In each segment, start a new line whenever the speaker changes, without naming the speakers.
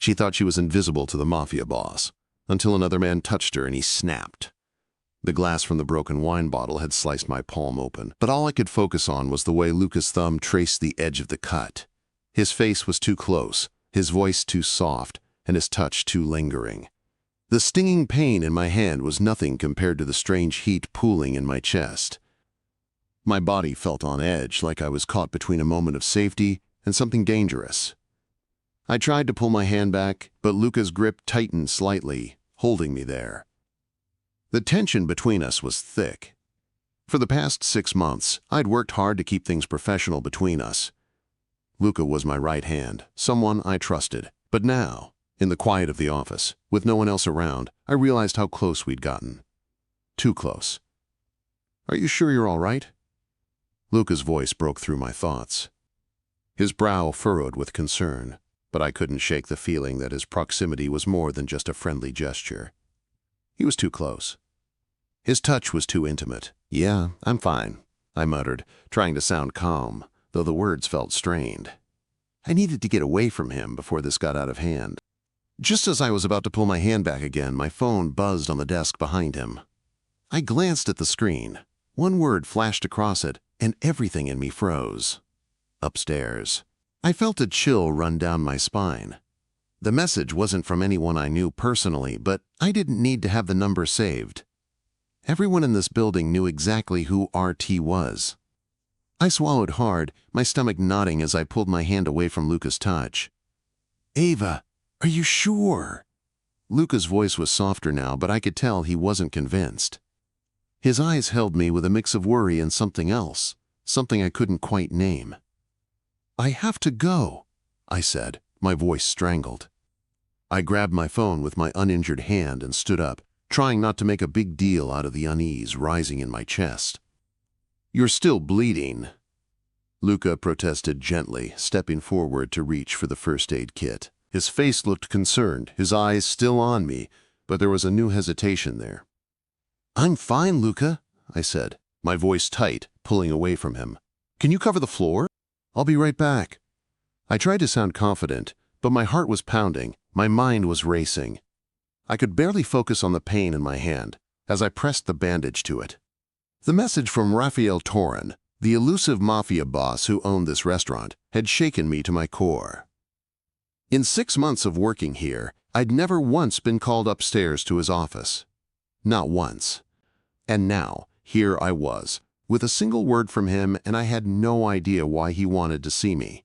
She thought she was invisible to the Mafia boss, until another man touched her and he snapped. The glass from the broken wine bottle had sliced my palm open, but all I could focus on was the way Luca's thumb traced the edge of the cut. His face was too close, his voice too soft, and his touch too lingering. The stinging pain in my hand was nothing compared to the strange heat pooling in my chest. My body felt on edge, like I was caught between a moment of safety and something dangerous. I tried to pull my hand back, but Luca's grip tightened slightly, holding me there. The tension between us was thick. For the past 6 months, I'd worked hard to keep things professional between us. Luca was my right hand, someone I trusted. But now, in the quiet of the office, with no one else around, I realized how close we'd gotten. Too close. "Are you sure you're all right?" Luca's voice broke through my thoughts. His brow furrowed with concern, but I couldn't shake the feeling that his proximity was more than just a friendly gesture. He was too close. His touch was too intimate. "Yeah, I'm fine," I muttered, trying to sound calm, though the words felt strained. I needed to get away from him before this got out of hand. Just as I was about to pull my hand back again, my phone buzzed on the desk behind him. I glanced at the screen. One word flashed across it, and everything in me froze. Upstairs. I felt a chill run down my spine. The message wasn't from anyone I knew personally, but I didn't need to have the number saved. Everyone in this building knew exactly who RT was. I swallowed hard, my stomach knotting as I pulled my hand away from Luca's touch. "Ava, are you sure?" Luca's voice was softer now, but I could tell he wasn't convinced. His eyes held me with a mix of worry and something else, something I couldn't quite name. "I have to go," I said, my voice strangled. I grabbed my phone with my uninjured hand and stood up, trying not to make a big deal out of the unease rising in my chest. "You're still bleeding," Luca protested gently, stepping forward to reach for the first aid kit. His face looked concerned, his eyes still on me, but there was a new hesitation there. "I'm fine, Luca," I said, my voice tight, pulling away from him. "Can you cover the floor? I'll be right back." I tried to sound confident, but my heart was pounding, my mind was racing. I could barely focus on the pain in my hand as I pressed the bandage to it. The message from Raphael Torren, the elusive Mafia boss who owned this restaurant, had shaken me to my core. In 6 months of working here, I'd never once been called upstairs to his office. Not once. And now, here I was, with a single word from him, and I had no idea why he wanted to see me.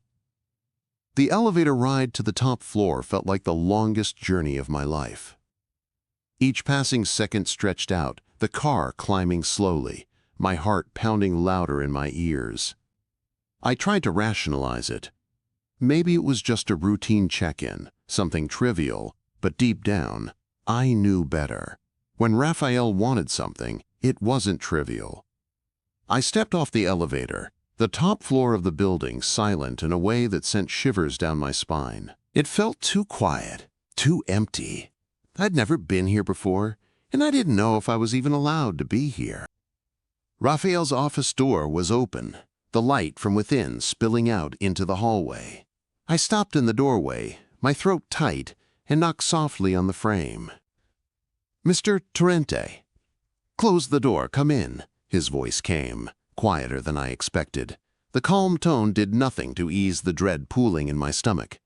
The elevator ride to the top floor felt like the longest journey of my life. Each passing second stretched out, the car climbing slowly, my heart pounding louder in my ears. I tried to rationalize it. Maybe it was just a routine check-in, something trivial, but deep down, I knew better. When Raphael wanted something, it wasn't trivial. I stepped off the elevator, the top floor of the building silent in a way that sent shivers down my spine. It felt too quiet, too empty. I'd never been here before, and I didn't know if I was even allowed to be here. Raphael's office door was open, the light from within spilling out into the hallway. I stopped in the doorway, my throat tight, and knocked softly on the frame. "Mr. Torrente." "Close the door, come in," his voice came, quieter than I expected. The calm tone did nothing to ease the dread pooling in my stomach.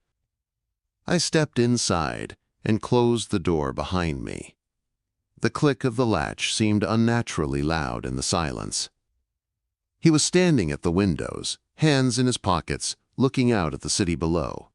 I stepped inside and closed the door behind me. The click of the latch seemed unnaturally loud in the silence. He was standing at the windows, hands in his pockets, looking out at the city below.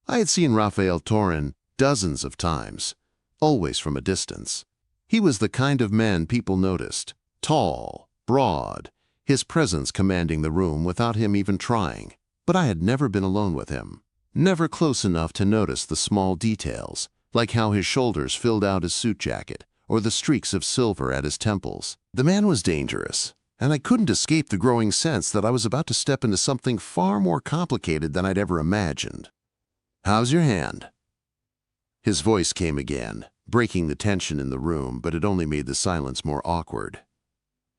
I had seen Raphael Torren dozens of times, always from a distance. He was the kind of man people noticed, tall, broad, his presence commanding the room without him even trying. But I had never been alone with him, never close enough to notice the small details, like how his shoulders filled out his suit jacket, or the streaks of silver at his temples. The man was dangerous, and I couldn't escape the growing sense that I was about to step into something far more complicated than I'd ever imagined. "How's your hand?" His voice came again, breaking the tension in the room, but it only made the silence more awkward.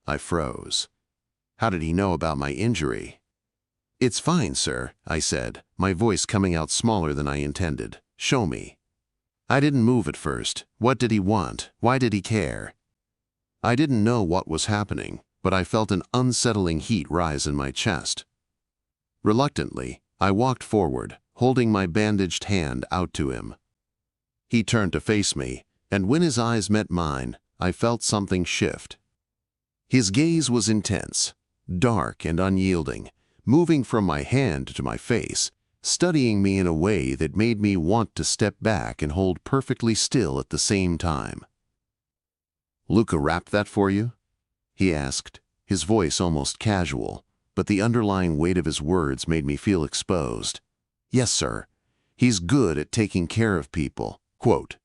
I froze. How did he know about my injury? "It's fine, sir," I said, my voice coming out smaller than I intended. "Show me." I didn't move at first. What did he want? Why did he care? I didn't know what was happening, but I felt an unsettling heat rise in my chest. Reluctantly, I walked forward, holding my bandaged hand out to him. He turned to face me, and when his eyes met mine, I felt something shift. His gaze was intense, dark and unyielding, moving from my hand to my face, studying me in a way that made me want to step back and hold perfectly still at the same time. "Luca wrapped that for you?" he asked, his voice almost casual, but the underlying weight of his words made me feel exposed. "Yes, sir. He's good at taking care of people." Quote.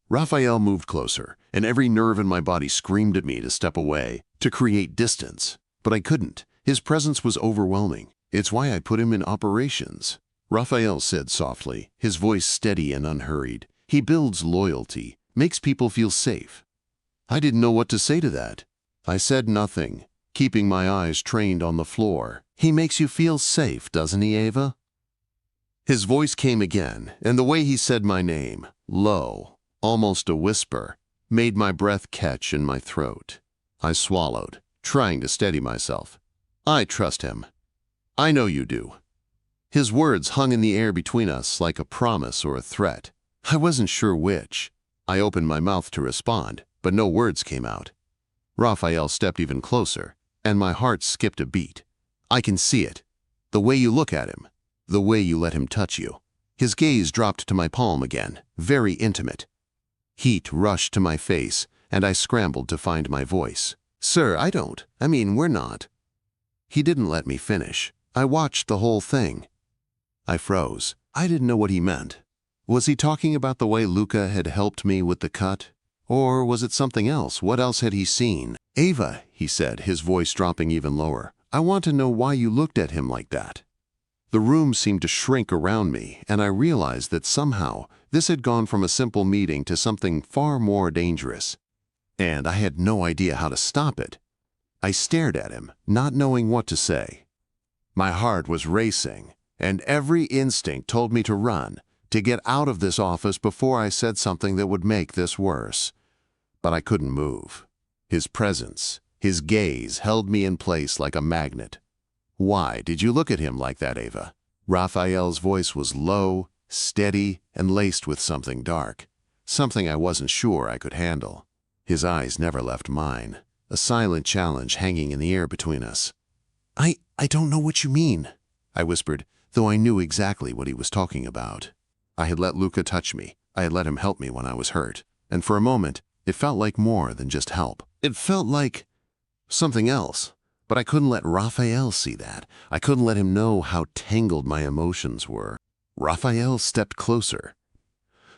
Raphael moved closer, and every nerve in my body screamed at me to step away, to create distance. But I couldn't. His presence was overwhelming. "It's why I put him in operations," Raphael said softly, his voice steady and unhurried. "He builds loyalty, makes people feel safe." I didn't know what to say to that. I said nothing, keeping my eyes trained on the floor. "He makes you feel safe, doesn't he, Ava?" His voice came again, and the way he said my name, low, almost a whisper, made my breath catch in my throat. I swallowed, trying to steady myself. "I trust him." "I know you do." His words hung in the air between us like a promise or a threat. I wasn't sure which. I opened my mouth to respond, but no words came out. Raphael stepped even closer, and my heart skipped a beat. "I can see it. The way you look at him. The way you let him touch you." His gaze dropped to my palm again, very intimate. Heat rushed to my face, and I scrambled to find my voice. "Sir, we're not." He didn't let me finish. I watched the whole thing. I froze. I didn't know what he meant. Was he talking about the way Luca had helped me with the cut? Or was it something else? What else had he seen? "Ava," he said, his voice dropping even lower, "I want to know why you looked at him like that." The room seemed to shrink around me, and I realized that somehow this had gone from a simple meeting to something far more dangerous. And I had no idea how to stop it. I stared at him, not knowing what to say. My heart was racing, and every instinct told me to run, to get out of this office before I said something that would make this worse. But I couldn't move. His presence, his gaze held me in place like a magnet. "Why did you look at him like that, Ava?" Raphael's voice was low, steady, and laced with something dark, something I wasn't sure I could handle. His eyes never left mine, a silent challenge hanging in the air between us. I don't know what you mean," I whispered, though I knew exactly what he was talking about. I had let Luca touch me. I had let him help me when I was hurt. And for a moment, it felt like more than just help. It felt like something else. But I couldn't let Raphael see that. I couldn't let him know how tangled my emotions were. Raphael stepped closer.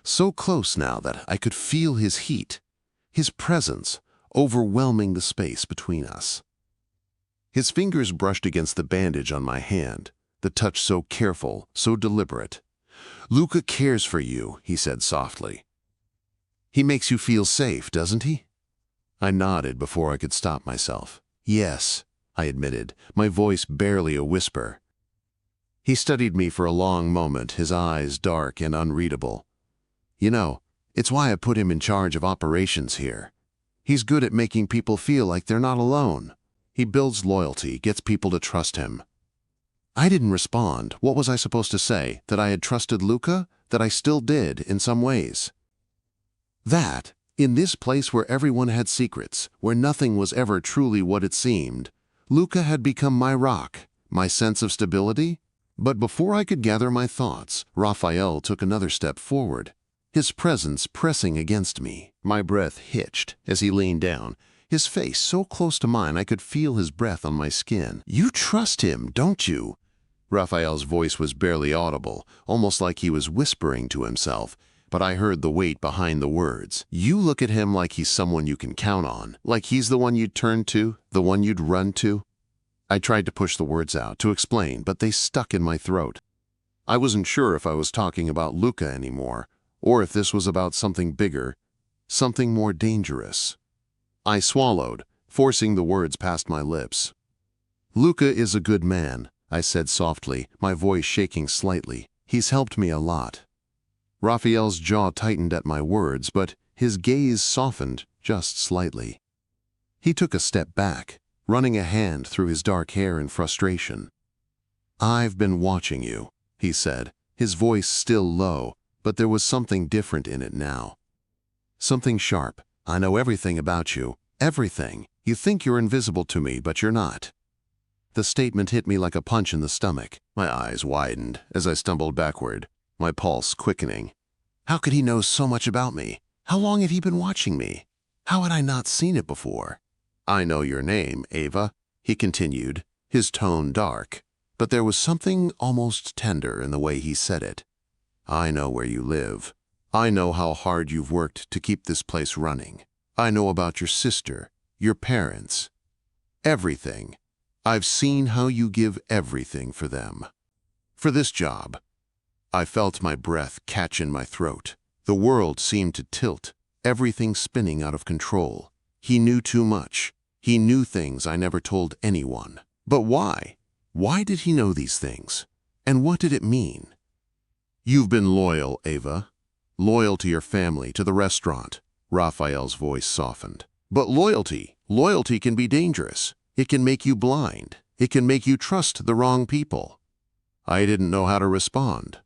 So close now that I could feel his heat, his presence, overwhelming the space between us. His fingers brushed against the bandage on my hand, the touch so careful, so deliberate. "Luca cares for you," he said softly. "He makes you feel safe, doesn't he?" I nodded before I could stop myself. "Yes," I admitted, my voice barely a whisper. He studied me for a long moment, his eyes dark and unreadable. "You know, it's why I put him in charge of operations here. He's good at making people feel like they're not alone. He builds loyalty, gets people to trust him." I didn't respond. What was I supposed to say? That I had trusted Luca? That I still did, in some ways? That, in this place where everyone had secrets, where nothing was ever truly what it seemed, Luca had become my rock, my sense of stability? But before I could gather my thoughts, Raphael took another step forward, his presence pressing against me. My breath hitched as he leaned down, his face so close to mine I could feel his breath on my skin. "You trust him, don't you?" Raphael's voice was barely audible, almost like he was whispering to himself, but I heard the weight behind the words. "You look at him like he's someone you can count on, like he's the one you'd turn to, the one you'd run to." I tried to push the words out, to explain, but they stuck in my throat. I wasn't sure if I was talking about Luca anymore, or if this was about something bigger, something more dangerous. I swallowed, forcing the words past my lips. "Luca is a good man," I said softly, my voice shaking slightly. "He's helped me a lot." Raphael's jaw tightened at my words, but his gaze softened just slightly. He took a step back, running a hand through his dark hair in frustration. "I've been watching you," he said, his voice still low, but there was something different in it now. Something sharp. "I know everything about you. Everything. You think you're invisible to me, but you're not." The statement hit me like a punch in the stomach. My eyes widened as I stumbled backward, my pulse quickening. How could he know so much about me? How long had he been watching me? How had I not seen it before? "I know your name, Ava," he continued, his tone dark, but there was something almost tender in the way he said it. "I know where you live. I know how hard you've worked to keep this place running. I know about your sister, your parents. Everything. I've seen how you give everything for them. For this job." I felt my breath catch in my throat. The world seemed to tilt, everything spinning out of control. He knew too much. He knew things I never told anyone. But why? Why did he know these things? And what did it mean? "You've been loyal, Ava. Loyal to your family, to the restaurant." Raphael's voice softened. "But loyalty can be dangerous. It can make you blind. It can make you trust the wrong people." I didn't know how to respond.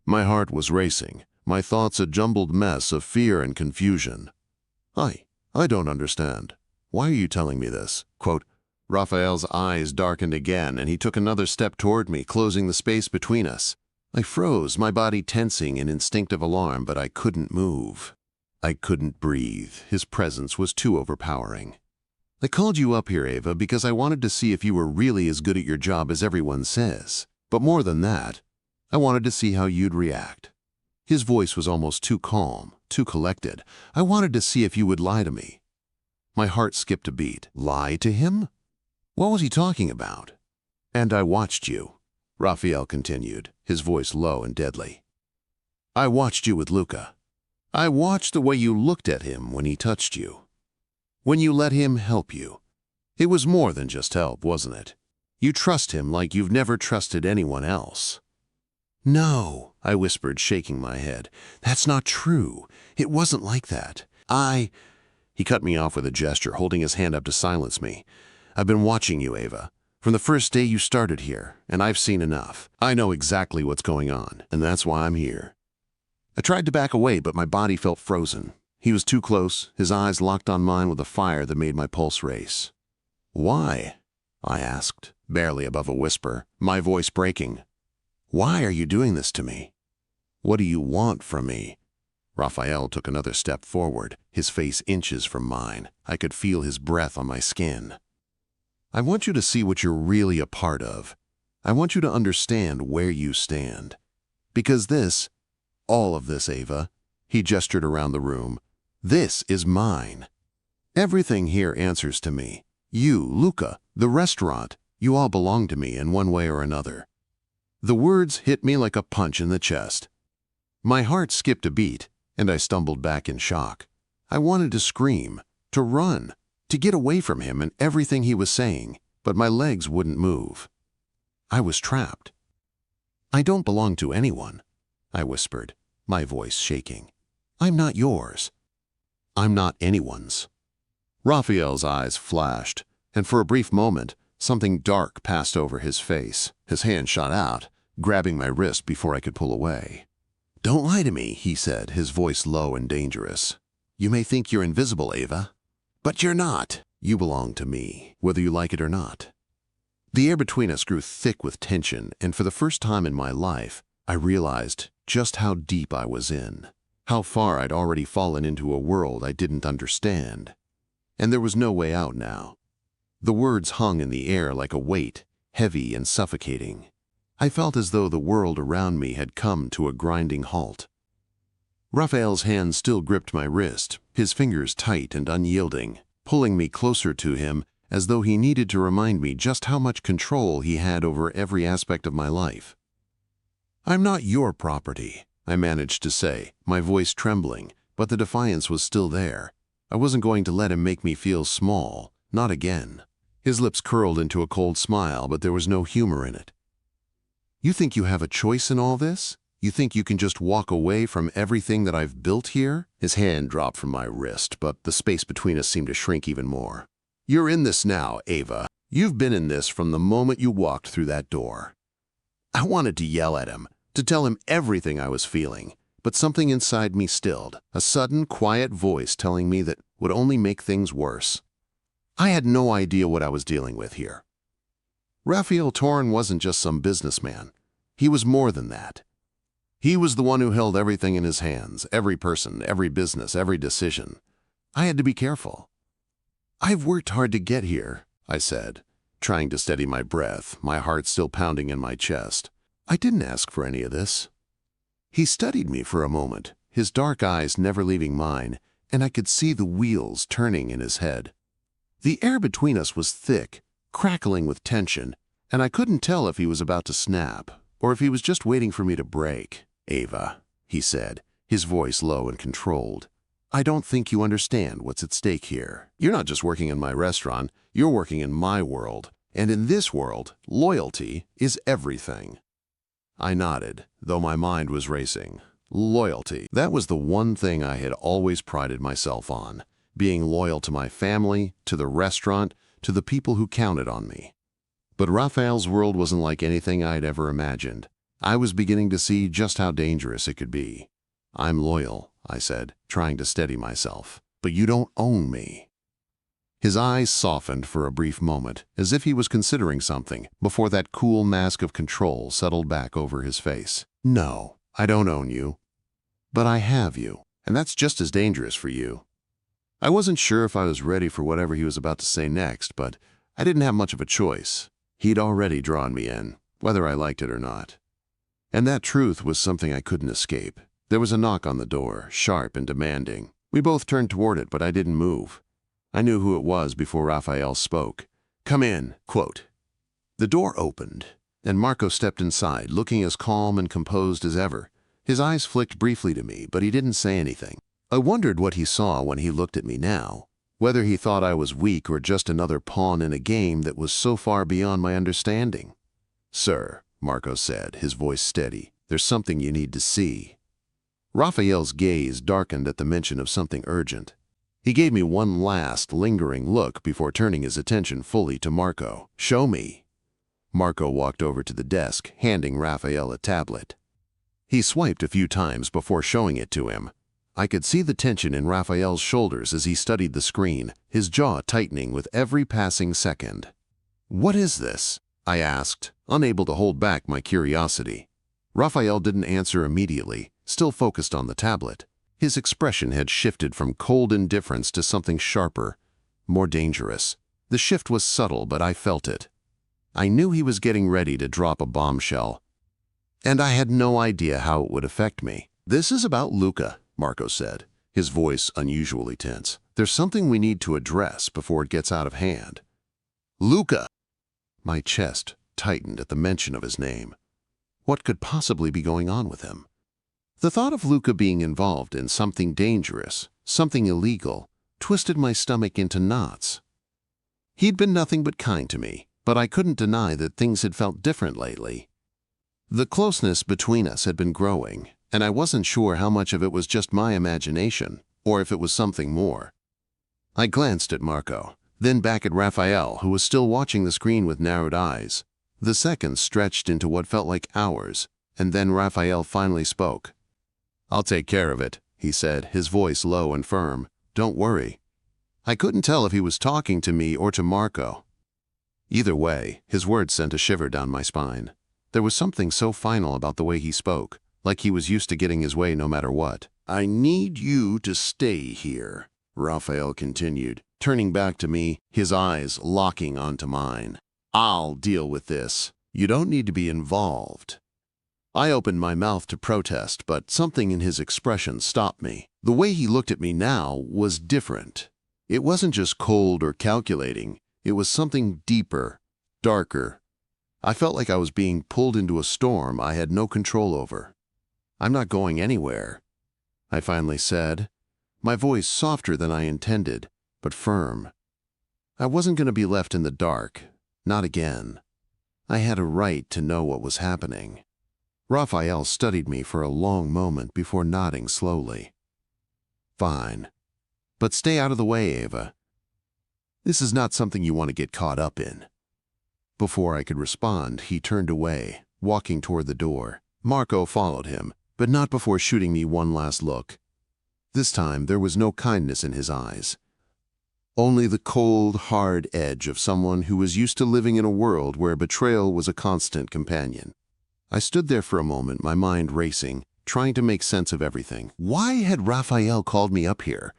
My heart was racing, my thoughts a jumbled mess of fear and confusion. I don't understand. Why are you telling me this?" Quote. Raphael's eyes darkened again, and he took another step toward me, closing the space between us. I froze, my body tensing in instinctive alarm, but I couldn't move. I couldn't breathe. His presence was too overpowering. "I called you up here, Ava, because I wanted to see if you were really as good at your job as everyone says. But more than that, I wanted to see how you'd react." His voice was almost too calm, too collected. "I wanted to see if you would lie to me." My heart skipped a beat. Lie to him? What was he talking about? "And I watched you," Raphael continued, his voice low and deadly. "I watched you with Luca. I watched the way you looked at him when he touched you. When you let him help you. It was more than just help, wasn't it? You trust him like you've never trusted anyone else." "No," I whispered, shaking my head. "That's not true. It wasn't like that. He cut me off with a gesture, holding his hand up to silence me. "I've been watching you, Ava, from the first day you started here, and I've seen enough. I know exactly what's going on, and that's why I'm here." I tried to back away, but my body felt frozen. He was too close, his eyes locked on mine with a fire that made my pulse race. "Why?" I asked, barely above a whisper, my voice breaking. "Why are you doing this to me? What do you want from me?" Raphael took another step forward, his face inches from mine. I could feel his breath on my skin. "I want you to see what you're really a part of. I want you to understand where you stand. Because this, all of this, Ava," he gestured around the room, "this is mine. Everything here answers to me. You, Luca, the restaurant, you all belong to me in one way or another." The words hit me like a punch in the chest. My heart skipped a beat, and I stumbled back in shock. I wanted to scream, to run, to get away from him and everything he was saying, but my legs wouldn't move. I was trapped. "I don't belong to anyone," I whispered, my voice shaking. "I'm not yours. I'm not anyone's." Raphael's eyes flashed, and for a brief moment, something dark passed over his face. His hand shot out, grabbing my wrist before I could pull away. "Don't lie to me," he said, his voice low and dangerous. "You may think you're invisible, Ava, but you're not. You belong to me, whether you like it or not." The air between us grew thick with tension, and for the first time in my life, I realized just how deep I was in, how far I'd already fallen into a world I didn't understand. And there was no way out now. The words hung in the air like a weight, heavy and suffocating. I felt as though the world around me had come to a grinding halt. Raphael's hand still gripped my wrist, his fingers tight and unyielding, pulling me closer to him as though he needed to remind me just how much control he had over every aspect of my life. "I'm not your property," I managed to say, my voice trembling, but the defiance was still there. I wasn't going to let him make me feel small, not again. His lips curled into a cold smile, but there was no humor in it. "You think you have a choice in all this? You think you can just walk away from everything that I've built here?" His hand dropped from my wrist, but the space between us seemed to shrink even more. "You're in this now, Ava. You've been in this from the moment you walked through that door." I wanted to yell at him, to tell him everything I was feeling, but something inside me stilled, a sudden, quiet voice telling me that would only make things worse. I had no idea what I was dealing with here. Raphael Torren wasn't just some businessman. He was more than that. He was the one who held everything in his hands, every person, every business, every decision. I had to be careful. "I've worked hard to get here," I said, trying to steady my breath, my heart still pounding in my chest. "I didn't ask for any of this." He studied me for a moment, his dark eyes never leaving mine, and I could see the wheels turning in his head. The air between us was thick, crackling with tension, and I couldn't tell if he was about to snap or if he was just waiting for me to break. "Ava," he said, his voice low and controlled, "I don't think you understand what's at stake here. You're not just working in my restaurant, you're working in my world, and in this world, loyalty is everything." I nodded, though my mind was racing. Loyalty. That was the one thing I had always prided myself on, being loyal to my family, to the restaurant, to the people who counted on me. But Raphael's world wasn't like anything I'd ever imagined. I was beginning to see just how dangerous it could be. "I'm loyal," I said, trying to steady myself, "but you don't own me." His eyes softened for a brief moment, as if he was considering something, before that cool mask of control settled back over his face. "No, I don't own you. But I have you, and that's just as dangerous for you." I wasn't sure if I was ready for whatever he was about to say next, but I didn't have much of a choice. He'd already drawn me in, whether I liked it or not. And that truth was something I couldn't escape. There was a knock on the door, sharp and demanding. We both turned toward it, but I didn't move. I knew who it was before Raphael spoke. "Come in," quote. The door opened, and Marco stepped inside, looking as calm and composed as ever. His eyes flicked briefly to me, but he didn't say anything. I wondered what he saw when he looked at me now, whether he thought I was weak or just another pawn in a game that was so far beyond my understanding. "Sir," Marco said, his voice steady, "there's something you need to see." Raphael's gaze darkened at the mention of something urgent. He gave me one last, lingering look before turning his attention fully to Marco. "Show me." Marco walked over to the desk, handing Raphael a tablet. He swiped a few times before showing it to him. I could see the tension in Raphael's shoulders as he studied the screen, his jaw tightening with every passing second. "What is this?" I asked, unable to hold back my curiosity. Raphael didn't answer immediately, still focused on the tablet. His expression had shifted from cold indifference to something sharper, more dangerous. The shift was subtle, but I felt it. I knew he was getting ready to drop a bombshell, and I had no idea how it would affect me. "This is about Luca," Marco said, his voice unusually tense. "There's something we need to address before it gets out of hand." "Luca!" My chest tightened at the mention of his name. What could possibly be going on with him? The thought of Luca being involved in something dangerous, something illegal, twisted my stomach into knots. He'd been nothing but kind to me, but I couldn't deny that things had felt different lately. The closeness between us had been growing, and I wasn't sure how much of it was just my imagination, or if it was something more. I glanced at Marco, then back at Raphael, who was still watching the screen with narrowed eyes. The seconds stretched into what felt like hours, and then Raphael finally spoke. "I'll take care of it," he said, his voice low and firm. "Don't worry." I couldn't tell if he was talking to me or to Marco. Either way, his words sent a shiver down my spine. There was something so final about the way he spoke, like he was used to getting his way no matter what. "I need you to stay here," Raphael continued, turning back to me, his eyes locking onto mine. "I'll deal with this. You don't need to be involved." I opened my mouth to protest, but something in his expression stopped me. The way he looked at me now was different. It wasn't just cold or calculating. It was something deeper, darker. I felt like I was being pulled into a storm I had no control over. "I'm not going anywhere," I finally said, my voice softer than I intended, but firm. I wasn't going to be left in the dark, not again. I had a right to know what was happening. Raphael studied me for a long moment before nodding slowly. Fine. But stay out of the way, Ava. This is not something you want to get caught up in. Before I could respond, he turned away, walking toward the door. Marco followed him, but not before shooting me one last look. This time, there was no kindness in his eyes. Only the cold, hard edge of someone who was used to living in a world where betrayal was a constant companion. I stood there for a moment, my mind racing, trying to make sense of everything. Why had Raphael called me up here?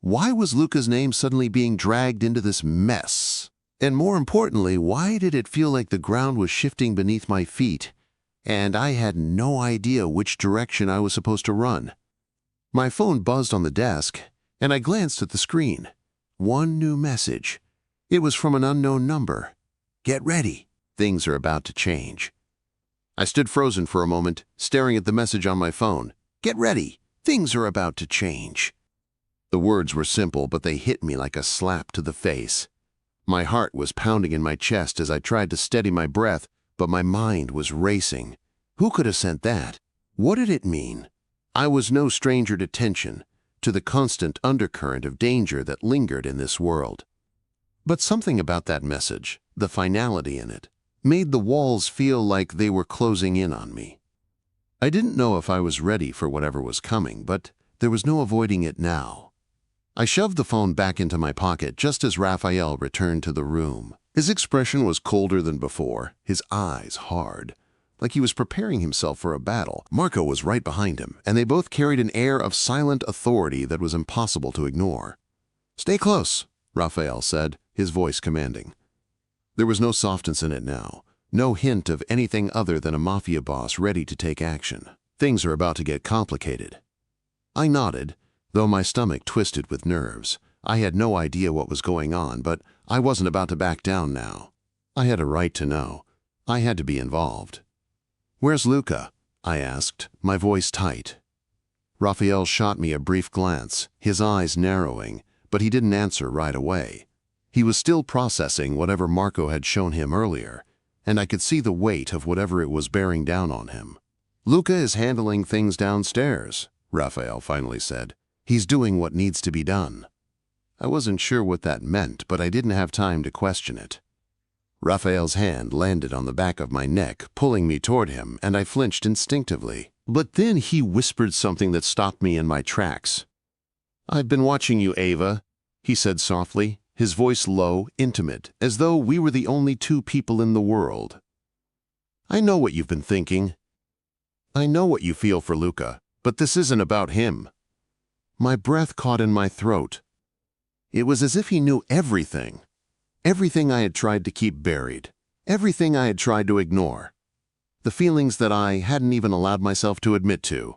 Why was Luca's name suddenly being dragged into this mess? And more importantly, why did it feel like the ground was shifting beneath my feet, and I had no idea which direction I was supposed to run? My phone buzzed on the desk, and I glanced at the screen. One new message. It was from an unknown number. Get ready. Things are about to change. I stood frozen for a moment, staring at the message on my phone. Get ready. Things are about to change. The words were simple, but they hit me like a slap to the face. My heart was pounding in my chest as I tried to steady my breath, but my mind was racing. Who could have sent that? What did it mean? I was no stranger to tension, to the constant undercurrent of danger that lingered in this world. But something about that message, the finality in it, made the walls feel like they were closing in on me. I didn't know if I was ready for whatever was coming, but there was no avoiding it now. I shoved the phone back into my pocket just as Raphael returned to the room. His expression was colder than before, his eyes hard, like he was preparing himself for a battle. Marco was right behind him, and they both carried an air of silent authority that was impossible to ignore. "Stay close," Raphael said, his voice commanding. There was no softness in it now, no hint of anything other than a mafia boss ready to take action. Things are about to get complicated. I nodded, though my stomach twisted with nerves. I had no idea what was going on, but I wasn't about to back down now. I had a right to know. I had to be involved. "Where's Luca?" I asked, my voice tight. Raphael shot me a brief glance, his eyes narrowing, but he didn't answer right away. He was still processing whatever Marco had shown him earlier, and I could see the weight of whatever it was bearing down on him. "Luca is handling things downstairs," Raphael finally said. "He's doing what needs to be done." I wasn't sure what that meant, but I didn't have time to question it. Raphael's hand landed on the back of my neck, pulling me toward him, and I flinched instinctively. But then he whispered something that stopped me in my tracks. "I've been watching you, Ava," he said softly, his voice low, intimate, as though we were the only two people in the world. "I know what you've been thinking. I know what you feel for Luca, but this isn't about him." My breath caught in my throat. It was as if he knew everything. Everything I had tried to keep buried. Everything I had tried to ignore. The feelings that I hadn't even allowed myself to admit to.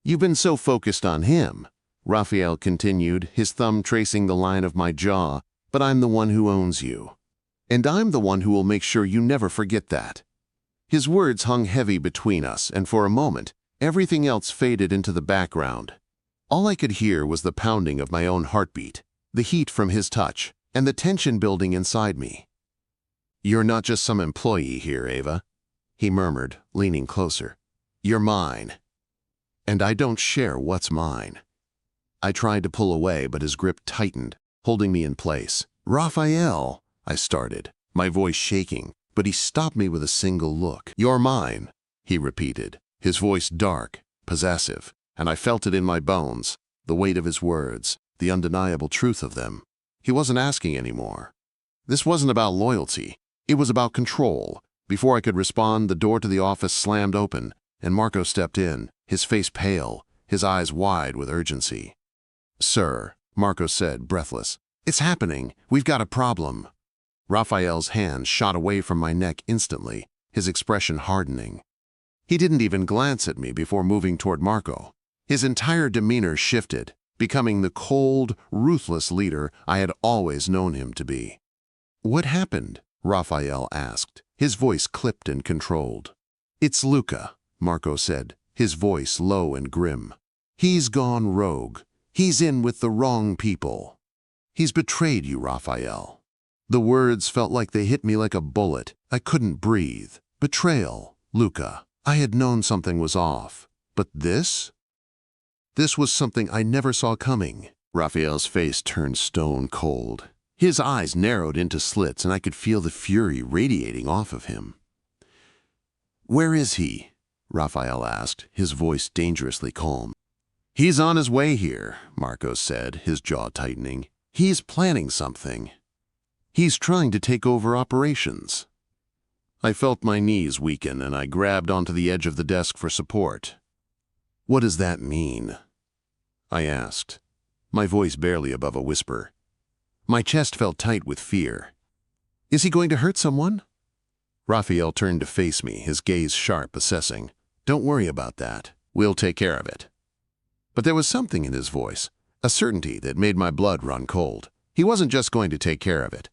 "You've been so focused on him," Raphael continued, his thumb tracing the line of my jaw, "but I'm the one who owns you. And I'm the one who will make sure you never forget that." His words hung heavy between us, and for a moment, everything else faded into the background. All I could hear was the pounding of my own heartbeat, the heat from his touch, and the tension building inside me. "You're not just some employee here, Ava," he murmured, leaning closer. "You're mine. And I don't share what's mine." I tried to pull away, but his grip tightened, holding me in place. "Raphael," I started, my voice shaking, but he stopped me with a single look. "You're mine," he repeated, his voice dark, possessive, and I felt it in my bones, the weight of his words, the undeniable truth of them. He wasn't asking anymore. This wasn't about loyalty. It was about control. Before I could respond, the door to the office slammed open, and Marco stepped in, his face pale, his eyes wide with urgency. "Sir," Marco said, breathless, "it's happening. We've got a problem." Raphael's hand shot away from my neck instantly, his expression hardening. He didn't even glance at me before moving toward Marco. His entire demeanor shifted, becoming the cold, ruthless leader I had always known him to be. "What happened?" Raphael asked, his voice clipped and controlled. "It's Luca," Marco said, his voice low and grim. "He's gone rogue. He's in with the wrong people. He's betrayed you, Raphael." The words felt like they hit me like a bullet. I couldn't breathe. Betrayal, Luca. I had known something was off, but this? This was something I never saw coming. Raphael's face turned stone cold. His eyes narrowed into slits, and I could feel the fury radiating off of him. "Where is he?" Raphael asked, his voice dangerously calm. "He's on his way here," Marcos said, his jaw tightening. "He's planning something. He's trying to take over operations." I felt my knees weaken, and I grabbed onto the edge of the desk for support. "What does that mean?" I asked, my voice barely above a whisper. My chest felt tight with fear. "Is he going to hurt someone?" Raphael turned to face me, his gaze sharp, assessing. "Don't worry about that. We'll take care of it." But there was something in his voice, a certainty that made my blood run cold. He wasn't just going to take care of it.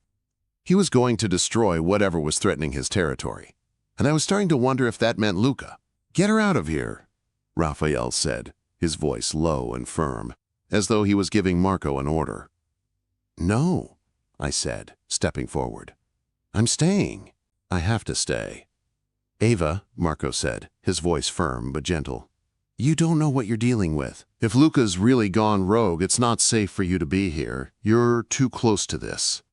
He was going to destroy whatever was threatening his territory. And I was starting to wonder if that meant Luca. "Get her out of here," Raphael said, his voice low and firm, as though he was giving Marco an order. "No," I said, stepping forward. "I'm staying. I have to stay." "Ava," Marco said, his voice firm but gentle, "you don't know what you're dealing with. If Luca's really gone rogue, it's not safe for you to be here. You're too close to this."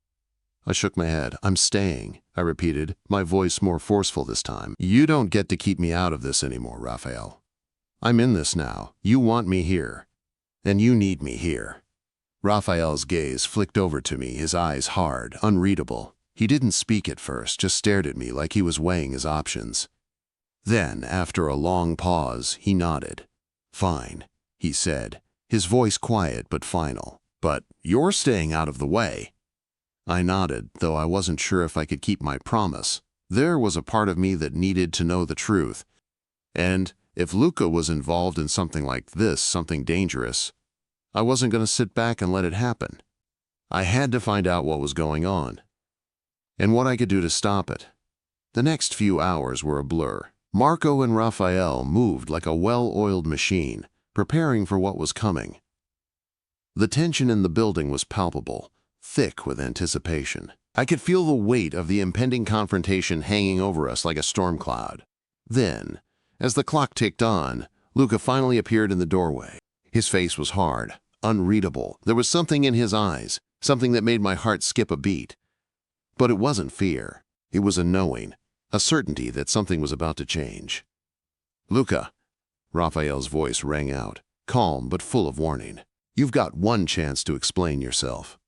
I shook my head. "I'm staying," I repeated, my voice more forceful this time. "You don't get to keep me out of this anymore, Raphael. I'm in this now. You want me here. And you need me here." Raphael's gaze flicked over to me, his eyes hard, unreadable. He didn't speak at first, just stared at me like he was weighing his options. Then, after a long pause, he nodded. "Fine," he said, his voice quiet but final. "But you're staying out of the way." I nodded, though I wasn't sure if I could keep my promise. There was a part of me that needed to know the truth. And if Luca was involved in something like this, something dangerous, I wasn't going to sit back and let it happen. I had to find out what was going on, and what I could do to stop it. The next few hours were a blur. Marco and Raphael moved like a well-oiled machine, preparing for what was coming. The tension in the building was palpable, thick with anticipation. I could feel the weight of the impending confrontation hanging over us like a storm cloud. Then, as the clock ticked on, Luca finally appeared in the doorway. His face was hard, unreadable. There was something in his eyes, something that made my heart skip a beat. But it wasn't fear. It was a knowing, a certainty that something was about to change. "Luca," Raphael's voice rang out, calm but full of warning. "You've got one chance to explain yourself."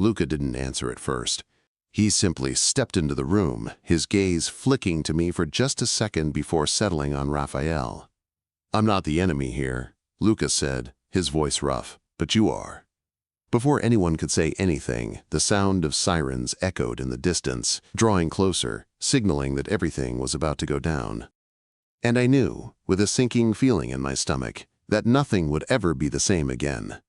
Luca didn't answer at first. He simply stepped into the room, his gaze flicking to me for just a second before settling on Raphael. "I'm not the enemy here," Luca said, his voice rough, "but you are." Before anyone could say anything, the sound of sirens echoed in the distance, drawing closer, signaling that everything was about to go down. And I knew, with a sinking feeling in my stomach, that nothing would ever be the same again.